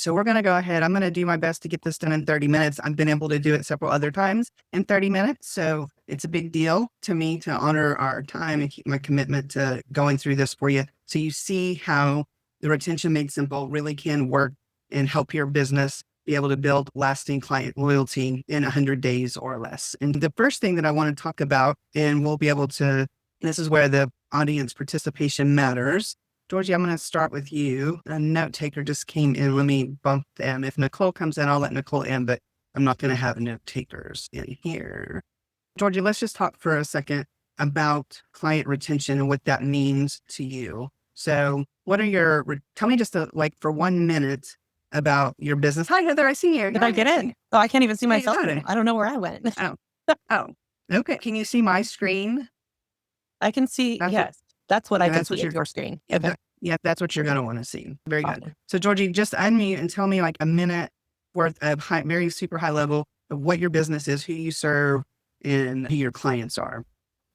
So we're going to go ahead. I'm going to do my best to get this done in 30 minutes. I've been able to do it several other times in 30 minutes. So it's a big deal to me to honor our time and keep my commitment to going through this for you. So you see how the Retention Made Simple really can work and help your business be able to build lasting client loyalty in 100 days or less. And the first thing that I want to talk about, and we'll be able to, this is where the audience participation matters. Georgie, I'm going to start with you. A note taker just came in. Let me bump them. If Nicole comes in, I'll let Nicole in, but I'm not going to have note takers in here. Georgie, let's just talk for a second about client retention and what that means to you. So what are tell me just for 1 minute about your business. Hi, Heather, I see you. Did I get in? Oh, I can't even see myself. I don't know where I went. Oh, okay. Can you see my screen? I can see, yes. That's what I can see on your screen. Yeah, that's what you're going to want to see. Very good. So Georgie, just unmute and tell me like a minute worth of very super high level of what your business is, who you serve, and who your clients are.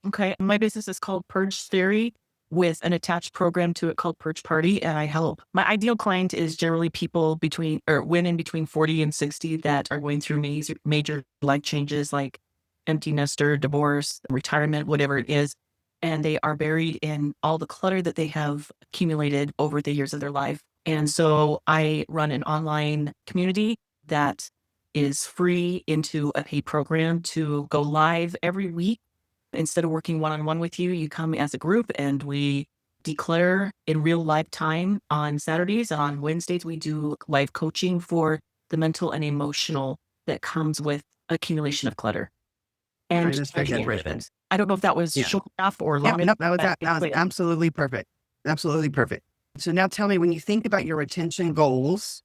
Okay. My business is called Purge Theory with an attached program to it called Purge Party. And I help. My ideal client is generally people women between 40 and 60 that are going through major life changes like empty nester, divorce, retirement, whatever it is. And they are buried in all the clutter that they have accumulated over the years of their life. And so I run an online community that is free into a paid program to go live every week. Instead of working one-on-one with you, you come as a group and we declare in real life time on Saturdays. On Wednesdays, we do live coaching for the mental and emotional that comes with accumulation of clutter. And I don't know if that was short enough or long enough. That was absolutely perfect. Absolutely perfect. So now tell me, when you think about your retention goals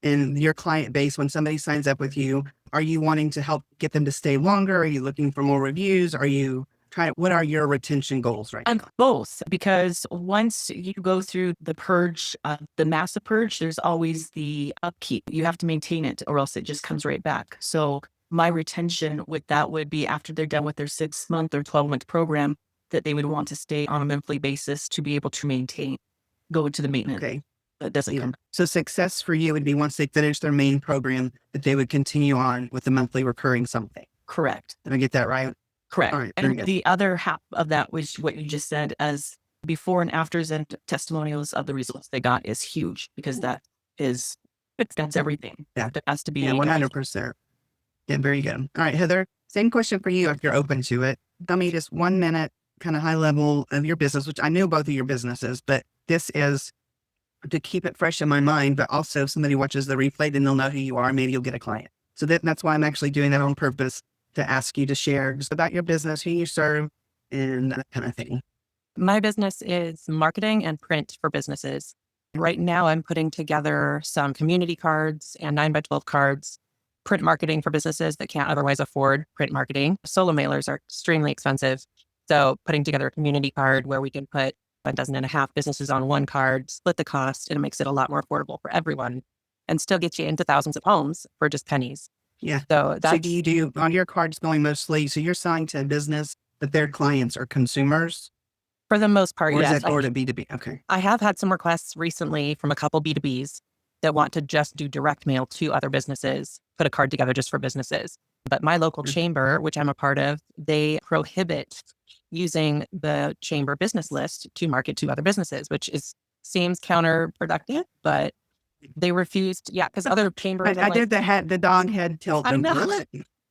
in your client base, when somebody signs up with you, are you wanting to help get them to stay longer? Are you looking for more reviews? What are your retention goals right now? Both, because once you go through the purge, the massive purge, there's always the upkeep. You have to maintain it or else it just comes right back. So my retention with that would be after they're done with their 6-month or 12-month program, that they would want to stay on a monthly basis to be able to go into the maintenance. Okay. That doesn't come. So success for you would be once they finish their main program, that they would continue on with the monthly recurring something. Correct. Did I get that right? Correct. All right, and the other half of that was what you just said, as before and afters and testimonials of the results they got is huge, because that's everything. Yeah. That has to be 100%. Yeah, very good. All right, Heather, same question for you if you're open to it. Tell me just 1 minute kind of high level of your business, which I know both of your businesses, but this is to keep it fresh in my mind, but also if somebody watches the replay, then they'll know who you are. Maybe you'll get a client. So that's why I'm actually doing that on purpose, to ask you to share just about your business, who you serve, and that kind of thing. My business is marketing and print for businesses. Right now, I'm putting together some community cards and 9x12 cards, print marketing for businesses that can't otherwise afford print marketing. Solo mailers are extremely expensive. So putting together a community card where we can put 12.5 businesses on one card, split the cost, and it makes it a lot more affordable for everyone and still get you into thousands of homes for just pennies. Yeah. So do you do on your cards going mostly, so you're selling to a business that their clients are consumers? For the most part, yes. Or to B2B? Okay. I have had some requests recently from a couple B2Bs that want to just do direct mail to other businesses, put a card together just for businesses. But my local chamber, which I'm a part of, they prohibit using the chamber business list to market to other businesses, which seems counterproductive, but they refused. Yeah, because other chambers. I did the dog head tilt. I know.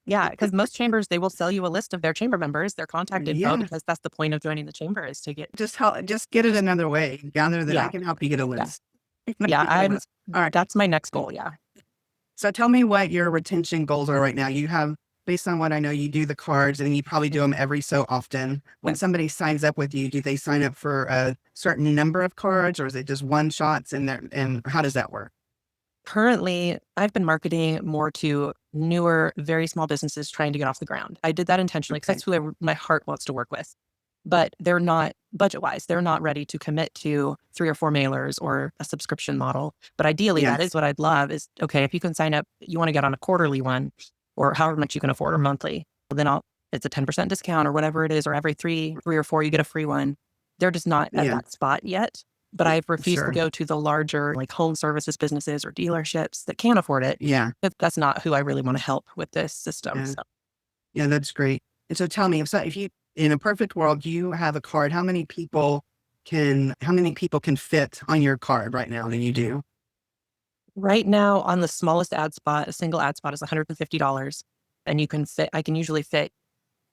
Yeah, because most chambers, they will sell you a list of their chamber members, their contact info, because that's the point of joining the chamber, is to get just get it another way. Other than I can help you get a list. Yeah, all right. That's my next goal. Yeah. So tell me what your retention goals are right now. You have, based on what I know, you do the cards and you probably do them every so often. When somebody signs up with you, do they sign up for a certain number of cards, or is it just one shots and how does that work? Currently, I've been marketing more to newer, very small businesses trying to get off the ground. I did that intentionally because that's who my heart wants to work with. But they're not, budget-wise, they're not ready to commit to 3 or 4 mailers or a subscription model. But ideally, that is what I'd love is, okay, if you can sign up, you want to get on a quarterly one or however much you can afford, or monthly, well, then it's a 10% discount or whatever it is, or every three or four, you get a free one. They're just not at that spot yet. But I've refused Sure. to go to the larger like home services businesses or dealerships that can't afford it. Yeah. But that's not who I really want to help with this system. Yeah. So Yeah, that's great. And so tell me, if you, in a perfect world, you have a card, how many people can fit on your card right now than you do? right now on the smallest ad spot, a single ad spot is $150. And I can usually fit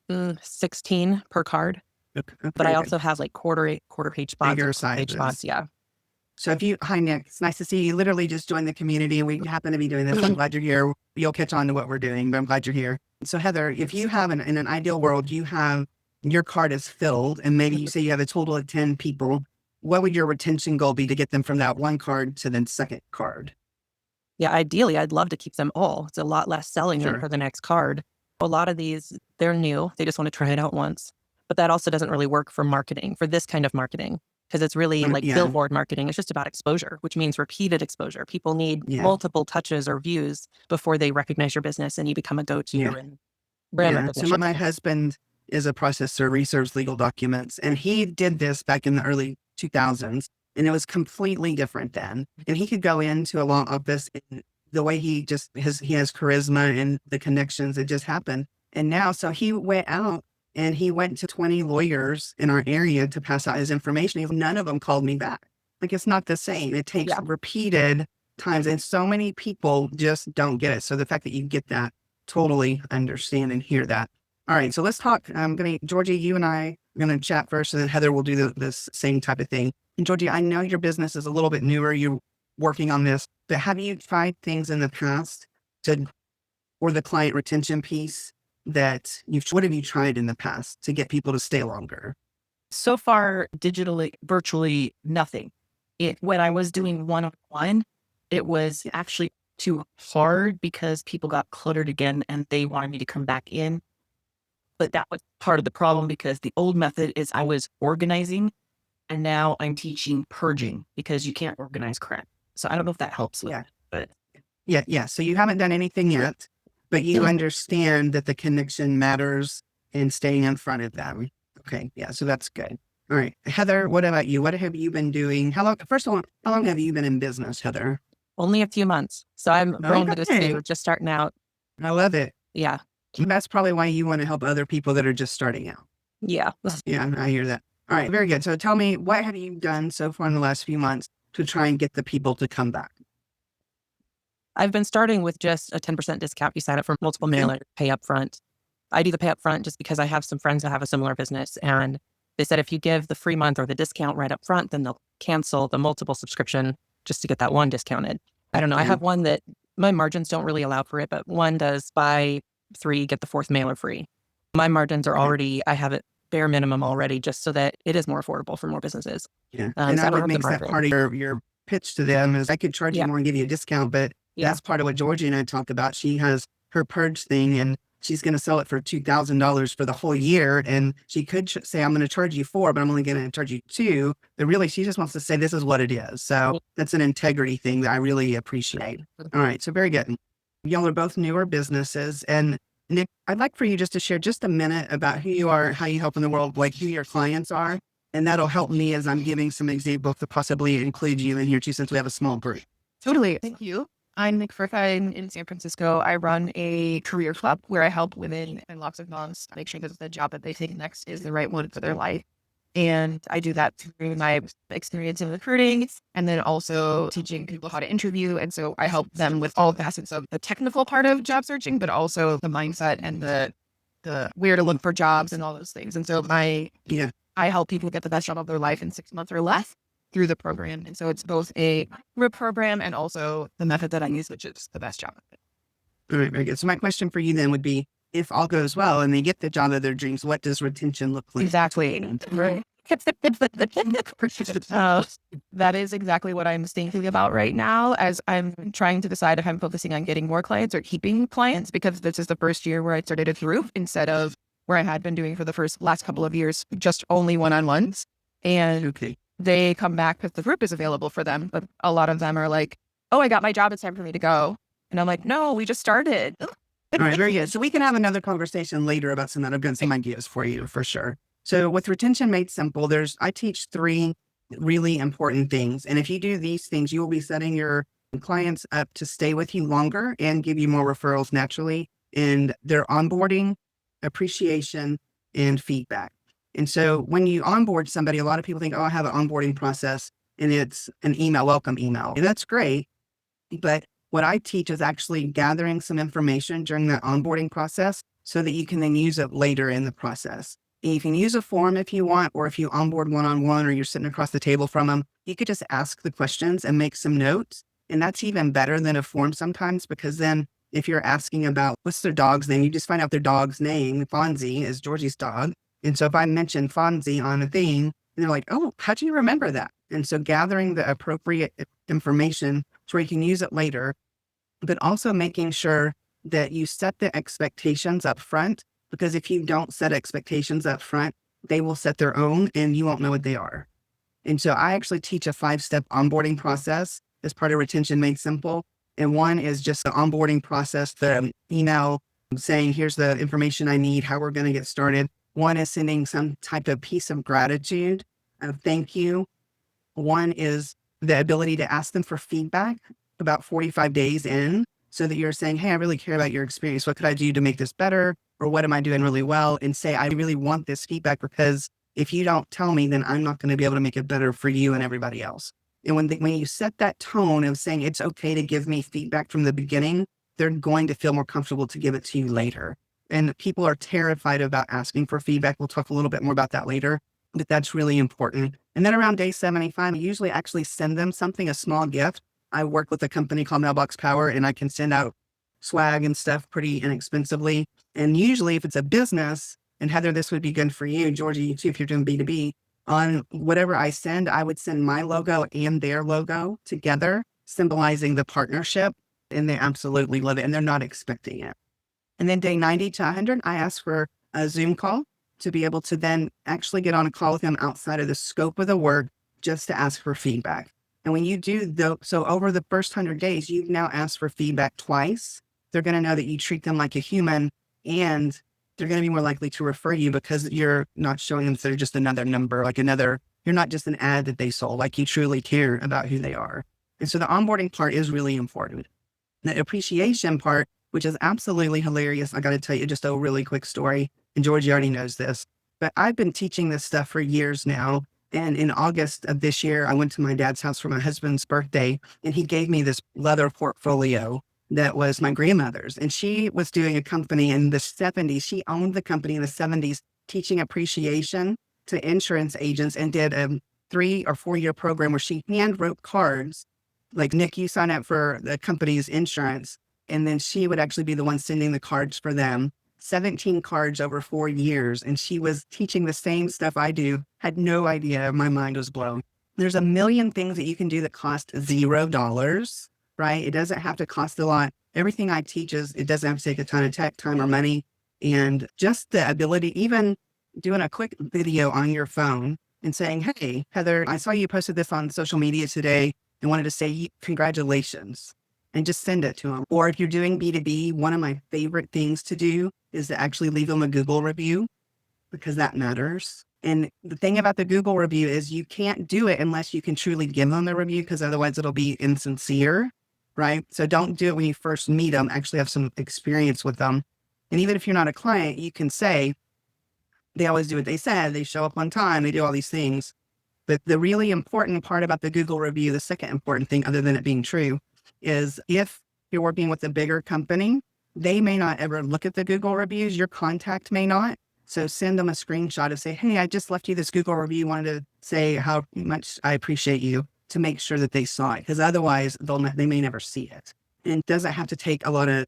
16 per card. Okay, But I very good. also have like quarter page spots, Bigger page spots. sizes. Yeah. So hi, Nick, it's nice to see you. You literally just joined the community and we happen to be doing this. I'm glad you're here. You'll catch on to what we're doing, but I'm glad you're here. So Heather, if you have in an ideal world, your card is filled and maybe you say you have a total of 10 people, what would your retention goal be to get them from that one card to the second card? Yeah, ideally, I'd love to keep them all. It's a lot less selling Sure. than for the next card. A lot of these, they're new. They just want to try it out once. But that also doesn't really work for marketing, for this kind of marketing, because it's really like Yeah. billboard marketing. It's just about exposure, which means repeated exposure. People need Yeah. multiple touches or views before they recognize your business and you become a go-to Yeah. and brand Yeah. So recognition. my husband is a processor, reserves legal documents, and he did this back in the early 2000s, and it was completely different then. And he could go into a law office, and the way he has charisma and the connections, it just happened. And now, so he went out and he went to 20 lawyers in our area to pass out his information. None of them called me back. Like, it's not the same. It takes Yeah. repeated times, and so many people just don't get it. So the fact that you get that, totally understand and hear that. All right, so let's talk. Georgie, you and I are going to chat first, and then Heather will do this same type of thing. And Georgie, I know your business is a little bit newer. You're working on this, but have you tried things in the past or the client retention piece what have you tried in the past to get people to stay longer? So far, digitally, virtually nothing. When I was doing one-on-one, it was actually too hard because people got cluttered again and they wanted me to come back in. But that was part of the problem because the old method is I was organizing and now I'm teaching purging because you can't organize crap. So I don't know if that helps with Yeah. it, but Yeah. So you haven't done anything yet, but you understand that the connection matters and staying in front of them. Okay. Yeah. So that's good. All right. Heather, what about you? What have you been doing? First of all, how long have you been in business, Heather? only a few months. So I'm brand new to this Okay. too, just starting out. I love it. Yeah. And that's probably why you want to help other people that are just starting out. Yeah. Yeah, I hear that. All right. Very good. So tell me, what have you done so far in the last few months to try and get the people to come back? I've been starting with just a 10% discount. You sign up for multiple mailers, pay up front. I do the pay up front just because I have some friends that have a similar business. And they said if you give the free month or the discount right up front, then they'll cancel the multiple subscription just to get that one discounted. I don't know. I have one that my margins don't really allow for it, but one does buy 3, get the 4th mailer free. My margins are already, I have it bare minimum already just so that it is more affordable for more businesses. Yeah. So And I don't what have the makes that margin. part of your pitch to them is I could charge you Yeah. more and give you a discount, but Yeah. that's part of what Georgie and I talked about. She has her purge thing and she's going to sell it for $2,000 for the whole year. And she could say, I'm going to charge you 4, but I'm only going to charge you 2. But really, she just wants to say, this is what it is. So that's an integrity thing that I really appreciate. All right. So very good. Y'all are both newer businesses. And Nick, I'd like for you just to share just a minute about who you are, how you help in the world, like who your clients are. And that'll help me as I'm giving some examples to possibly include you in here too, since we have a small group. Totally. Thank you. I'm Nick Furka in San Francisco. I run a career club where I help women and lots of moms make sure that the job that they take next is the right one for their life. And I do that through my experience in recruiting and then also teaching people how to interview. And so I help them with all facets of the technical part of job searching, but also the mindset and the where to look for jobs and all those things. And so I help people get the best job of their life in 6 months or less through the program. And so it's both a RIP program and also the method that I use, which is the best job. All right, very good. So my question for you then would be, if all goes well and they get the job of their dreams, what does retention look like? Exactly. Right. That is exactly what I'm thinking about right now as I'm trying to decide if I'm focusing on getting more clients or keeping clients, because this is the first year where I started a group instead of where I had been doing for the last couple of years, just only one-on-ones. And they come back because the group is available for them. But a lot of them are like, oh, I got my job. It's time for me to go. And I'm like, no, we just started. All right, very good. So we can have another conversation later about some that. I've got some ideas for you for sure. So with Retention Made Simple, I teach 3 really important things. And if you do these things, you will be setting your clients up to stay with you longer and give you more referrals naturally in their onboarding, appreciation, and feedback. And so when you onboard somebody, a lot of people think, oh, I have an onboarding process and it's an email, welcome email. And that's great. But what I teach is actually gathering some information during the onboarding process so that you can then use it later in the process. And you can use a form if you want, or if you onboard one-on-one or you're sitting across the table from them, you could just ask the questions and make some notes. And that's even better than a form sometimes, because then if you're asking about what's their dog's name, you just find out their dog's name. Fonzie is Georgie's dog. And so if I mention Fonzie on a thing, and they're like, oh, how do you remember that? And so gathering the appropriate information so you can use it later, but also making sure that you set the expectations up front, because if you don't set expectations up front, they will set their own and you won't know what they are. And so I actually teach a 5-step onboarding process as part of Retention Made Simple. And one is just the onboarding process, the email saying, here's the information I need, how we're going to get started. One is sending some type of piece of gratitude, of thank you. One is the ability to ask them for feedback about 45 days in, so that you're saying, hey, I really care about your experience. What could I do to make this better? Or what am I doing really well? And say, I really want this feedback, because if you don't tell me, then I'm not going to be able to make it better for you and everybody else. And when you set that tone of saying it's okay to give me feedback from the beginning, they're going to feel more comfortable to give it to you later. And people are terrified about asking for feedback. We'll talk a little bit more about that later, but that's really important. And then around day 75, I usually actually send them something, a small gift. I work with a company called Mailbox Power, and I can send out swag and stuff pretty inexpensively. And usually if it's a business, and Heather, this would be good for you, Georgie, you too, if you're doing B2B, on whatever I send, I would send my logo and their logo together, symbolizing the partnership. And they absolutely love it, and they're not expecting it. And then day 90 to 100, I ask for a Zoom call to be able to then actually get on a call with them outside of the scope of the work, just to ask for feedback. And when you do so over the first 100 days, you've now asked for feedback twice. They're going to know that you treat them like a human, and they're going to be more likely to refer you, because you're not showing them that they're just another number, you're not just an ad that they sold, like you truly care about who they are. And so the onboarding part is really important. The appreciation part, which is absolutely hilarious. I got to tell you just a really quick story. And Georgie already knows this, but I've been teaching this stuff for years now. And in August of this year, I went to my dad's house for my husband's birthday, and he gave me this leather portfolio that was my grandmother's. And she was doing a company in the 70s. She owned the company in the 70s, teaching appreciation to insurance agents, and did a 3 or 4 year program where she hand wrote cards, like, Nick, you sign up for the company's insurance. And then she would actually be the one sending the cards for them. 17 cards over 4 years. And she was teaching the same stuff I do. Had no idea. My mind was blown. There's a million things that you can do that cost $0, right? It doesn't have to cost a lot. Everything I teach it doesn't have to take a ton of tech, time, or money. And just the ability, even doing a quick video on your phone and saying, hey, Heather, I saw you posted this on social media today and wanted to say congratulations, and just send it to them. Or if you're doing B2B, one of my favorite things to do is to actually leave them a Google review, because that matters. And the thing about the Google review is you can't do it unless you can truly give them the review, because otherwise it'll be insincere, right? So don't do it when you first meet them. Actually have some experience with them. And even if you're not a client, you can say, they always do what they said, they show up on time, they do all these things. But the really important part about the Google review, the second important thing, other than it being true, is if you're working with a bigger company, they may not ever look at the Google reviews. Your contact may not. So send them a screenshot of say, hey, I just left you this Google review. Wanted to say how much I appreciate you, to make sure that they saw it. Because otherwise they may never see it. And it doesn't have to take a lot of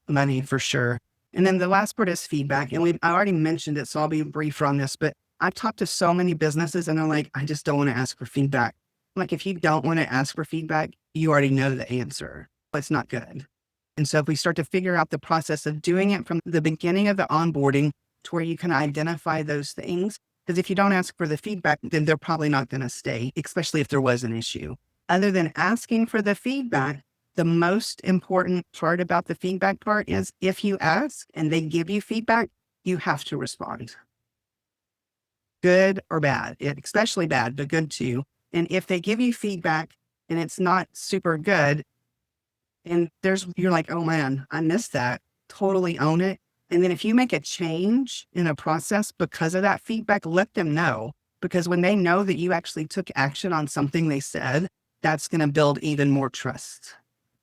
money for sure. And then the last part is feedback. And I already mentioned it, so I'll be briefer on this, but I've talked to so many businesses and they're like, I just don't want to ask for feedback. Like, if you don't want to ask for feedback, you already know the answer. It's not good. And so if we start to figure out the process of doing it from the beginning of the onboarding to where you can identify those things, because if you don't ask for the feedback, then they're probably not going to stay, especially if there was an issue. Other than asking for the feedback, the most important part about the feedback part is if you ask and they give you feedback, you have to respond. good or bad, especially bad, but good too. And if they give you feedback and it's not super good, and you're like, oh man, I missed that, totally own it. And then if you make a change in a process because of that feedback, let them know. Because when they know that you actually took action on something they said, that's going to build even more trust.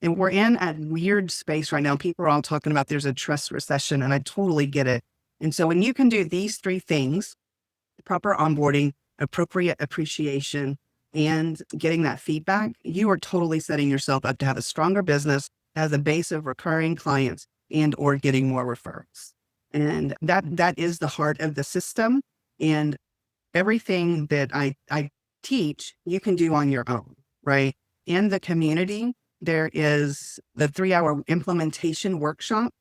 And we're in a weird space right now. People are all talking about there's a trust recession, and I totally get it. And so when you can do these three things, proper onboarding, appropriate appreciation, and getting that feedback, you are totally setting yourself up to have a stronger business as a base of recurring clients and or getting more referrals. And that is the heart of the system. And everything that I teach, you can do on your own, right? In the community, there is the 3-hour implementation workshop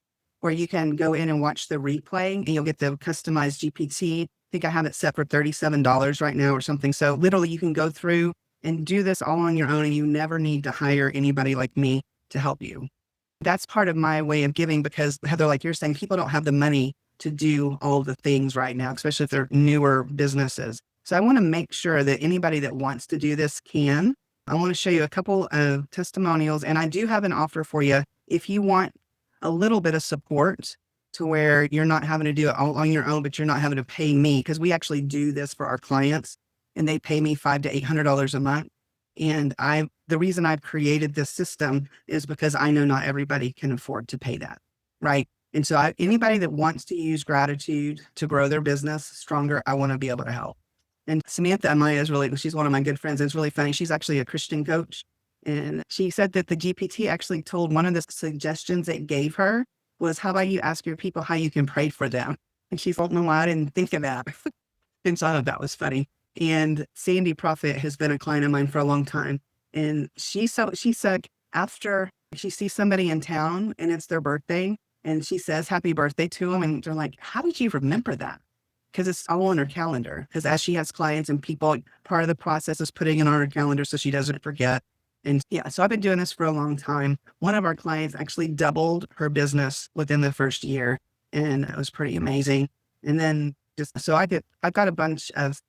where you can go in and watch the replay and you'll get the customized GPT. I think I have it set for $37 right now or something. So literally you can go through and do this all on your own, and you never need to hire anybody like me to help you. That's part of my way of giving, because Heather, like you're saying, people don't have the money to do all the things right now, especially if they're newer businesses. So I want to make sure that anybody that wants to do this can. I want to show you a couple of testimonials, and I do have an offer for you. If you want a little bit of support to where you're not having to do it all on your own, but you're not having to pay me, because we actually do this for our clients and they pay me $500 to $800 a month. And the reason I've created this system is because I know not everybody can afford to pay that, right? And so anybody that wants to use gratitude to grow their business stronger, I want to be able to help. And Samantha Amaya she's one of my good friends. It's really funny. She's actually a Christian coach. And she said that the GPT actually told, one of the suggestions it gave her was, how about you ask your people how you can pray for them? And she thought, no, I didn't think of that. And so I thought that was funny. And Sandy Prophet has been a client of mine for a long time. And she said after she sees somebody in town and it's their birthday and she says happy birthday to them, and they're like, how did you remember that? Because it's all on her calendar. Because as she has clients and people, part of the process is putting it on her calendar so she doesn't forget. And yeah, so I've been doing this for a long time. One of our clients actually doubled her business within the first year, and it was pretty amazing. And then I've got a bunch of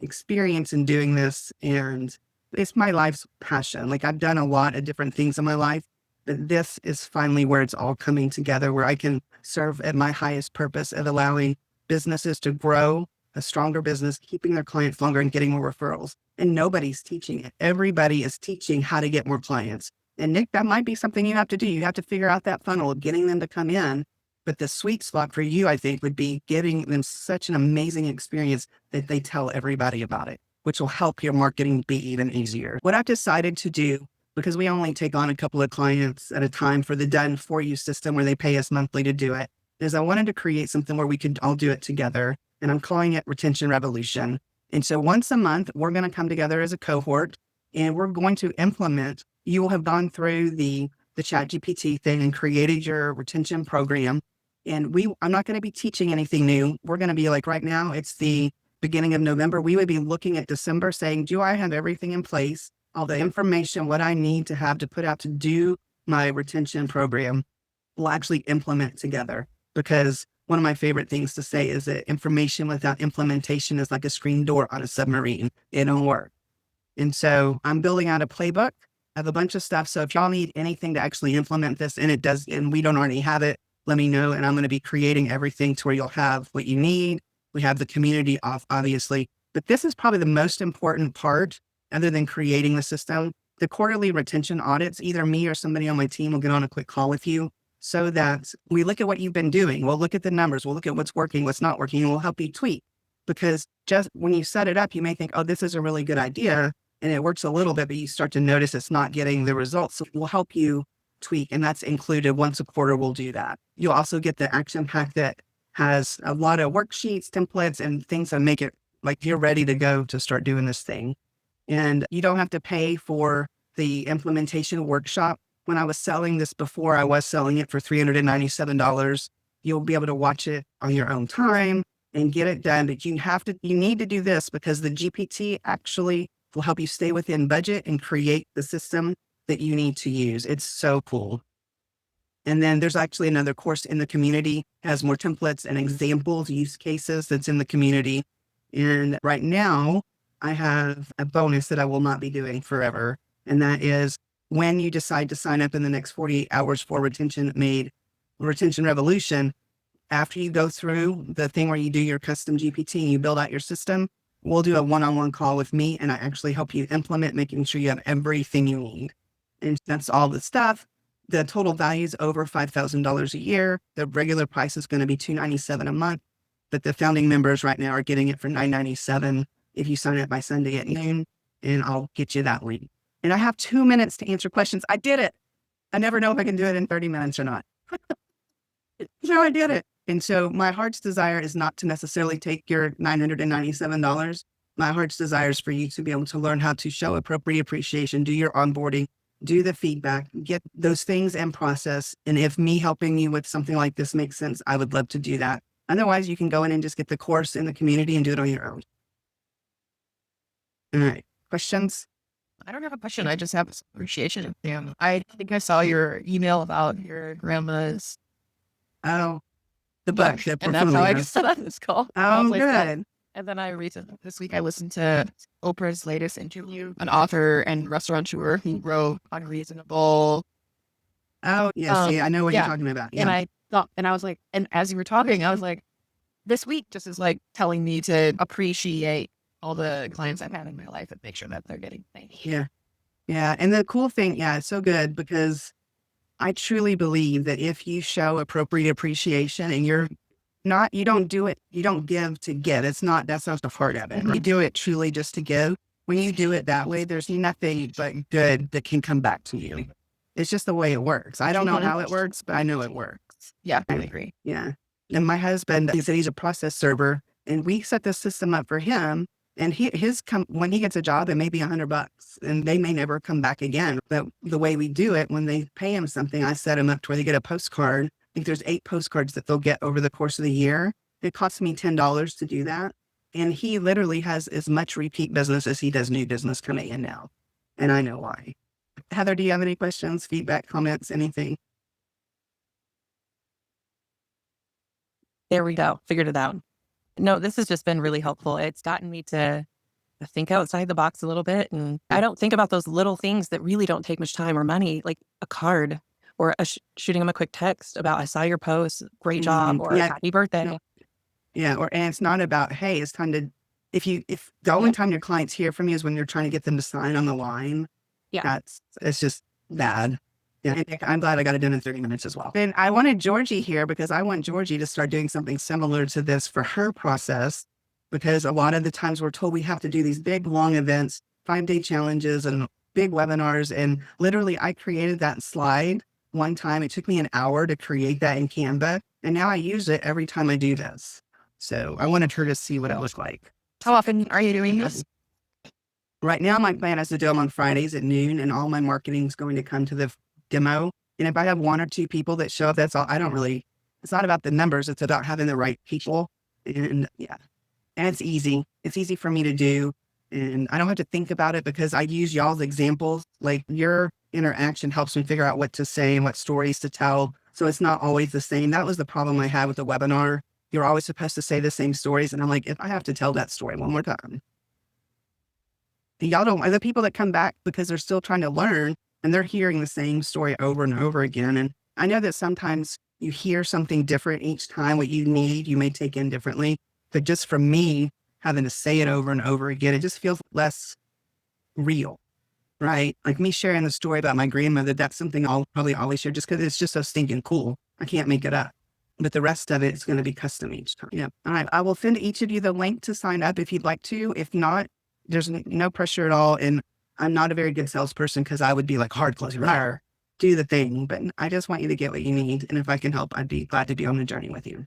experience in doing this, and it's my life's passion. Like, I've done a lot of different things in my life, but this is finally where it's all coming together, where I can serve at my highest purpose of allowing businesses to grow a stronger business, keeping their clients longer and getting more referrals. And nobody's teaching it. Everybody is teaching how to get more clients. And Nick, that might be something you have to do. You have to figure out that funnel of getting them to come in. But the sweet spot for you, I think, would be giving them such an amazing experience that they tell everybody about it, which will help your marketing be even easier. What I've decided to do, because we only take on a couple of clients at a time for the done for you system where they pay us monthly to do it, is I wanted to create something where we could all do it together. And I'm calling it Retention Revolution. And so once a month, we're going to come together as a cohort and we're going to implement. You will have gone through the ChatGPT thing and created your retention program. And I'm not going to be teaching anything new. We're going to be like, right now, it's the beginning of November. We would be looking at December saying, do I have everything in place? All the information, what I need to have to put out to do my retention program, we'll actually implement together. Because one of my favorite things to say is that information without implementation is like a screen door on a submarine. It don't work. And so I'm building out a playbook. I have a bunch of stuff. So if y'all need anything to actually implement this, and we don't already have it, let me know. And I'm going to be creating everything to where you'll have what you need. We have the community off, obviously, but this is probably the most important part other than creating the system. The quarterly retention audits, either me or somebody on my team will get on a quick call with you so that we look at what you've been doing. We'll look at the numbers. We'll look at what's working, what's not working, and we'll help you tweak. Because just when you set it up, you may think, oh, this is a really good idea. And it works a little bit, but you start to notice it's not getting the results. So we'll help you tweak. And that's included once a quarter, we'll do that. You'll also get the action pack that has a lot of worksheets, templates, and things that make it like you're ready to go to start doing this thing. And you don't have to pay for the implementation workshop. When I was selling this before, I was selling it for $397. You'll be able to watch it on your own time and get it done. But you need to do this because the GPT actually will help you stay within budget and create the system that you need to use. It's so cool. And then there's actually another course in the community, has more templates and examples, use cases that's in the community. And right now, I have a bonus that I will not be doing forever. And that is when you decide to sign up in the next 48 hours for Retention Revolution, after you go through the thing where you do your custom GPT and you build out your system, we'll do a one-on-one call with me and I actually help you implement, making sure you have everything you need. And that's all the stuff. The total value is over $5,000 a year. The regular price is going to be $297 a month, but the founding members right now are getting it for $997 if you sign up by Sunday at noon, and I'll get you that link. And I have 2 minutes to answer questions. I did it. I never know if I can do it in 30 minutes or not. So I did it. And so my heart's desire is not to necessarily take your $997. My heart's desire is for you to be able to learn how to show appropriate appreciation, do your onboarding, do the feedback, get those things in process. And if me helping you with something like this makes sense, I would love to do that. Otherwise, you can go in and just get the course in the community and do it on your own. All right. Questions? I don't have a question. I just have appreciation. Yeah. I think I saw your email about your grandma's Oh, the book. The and that's how I portfolio. just said that it's called. I Oh, was like, good. And then I recently, this week, I listened to Oprah's latest interview, an author and restaurateur who wrote Unreasonable. Oh, yes. Yeah, I know what yeah. you're talking about. And Yeah. I thought, and I was like, and as you were talking, I was like, this week just is like telling me to appreciate all the clients I've had in my life and make sure that they're getting thanked. Yeah. Yeah. And the cool thing, yeah, it's so good because I truly believe that if you show appropriate appreciation and you don't do it, you don't give to get. That's not the heart of it. You do it truly just to give. When you do it that way, there's nothing but good that can come back to you. It's just the way it works. I don't know how it works, but I know it works. Yeah, I agree. Yeah. And my husband, he said he's a process server, and we set this system up for him. And when he gets a job, it may be $100 and they may never come back again. But the way we do it, when they pay him something, I set him up to where they get a postcard. I think there's 8 postcards that they'll get over the course of the year. It costs me $10 to do that. And he literally has as much repeat business as he does new business coming in now. And I know why. Heather, do you have any questions, feedback, comments, anything? There we go. Figured it out. No, this has just been really helpful. It's gotten me to think outside the box a little bit. And I don't think about those little things that really don't take much time or money, like a card or shooting them a quick text about, I saw your post, great job, or Yeah. happy birthday. No. Yeah. And it's not about, hey, it's time to, if the only time your clients hear from you is when you're trying to get them to sign on the line. Yeah. It's just bad. Yeah. And I'm glad I got it done in 30 minutes as well. And I wanted Georgie here because I want Georgie to start doing something similar to this for her process, because a lot of the times we're told we have to do these big, long events, 5-day challenges and big webinars. And literally I created that slide one time. It took me an hour to create that in Canva. And now I use it every time I do this. So I wanted her to see what it looks like. How often are you doing this? Right now, my plan is to do them on Fridays at noon, and all my marketing is going to come to the demo. And if I have 1 or 2 people that show up, that's all. It's not about the numbers. It's about having the right people. And yeah, and it's easy. It's easy for me to do. And I don't have to think about it because I use y'all's examples. Like your interaction helps me figure out what to say and what stories to tell. So it's not always the same. That was the problem I had with the webinar. You're always supposed to say the same stories. And I'm like, if I have to tell that story one more time. Y'all don't, the people that come back because they're still trying to learn and they're hearing the same story over and over again. And I know that sometimes you hear something different each time. What you need, you may take in differently. But just from me having to say it over and over again, it just feels less real, right? Like me sharing the story about my grandmother, that's something I'll probably always share just because it's just so stinking cool. I can't make it up. But the rest of it is going to be custom each time. Yeah. All right. I will send each of you the link to sign up if you'd like to. If not, there's no pressure at all. And I'm not a very good salesperson because I would be like hard closing, do the thing. But I just want you to get what you need. And if I can help, I'd be glad to be on the journey with you.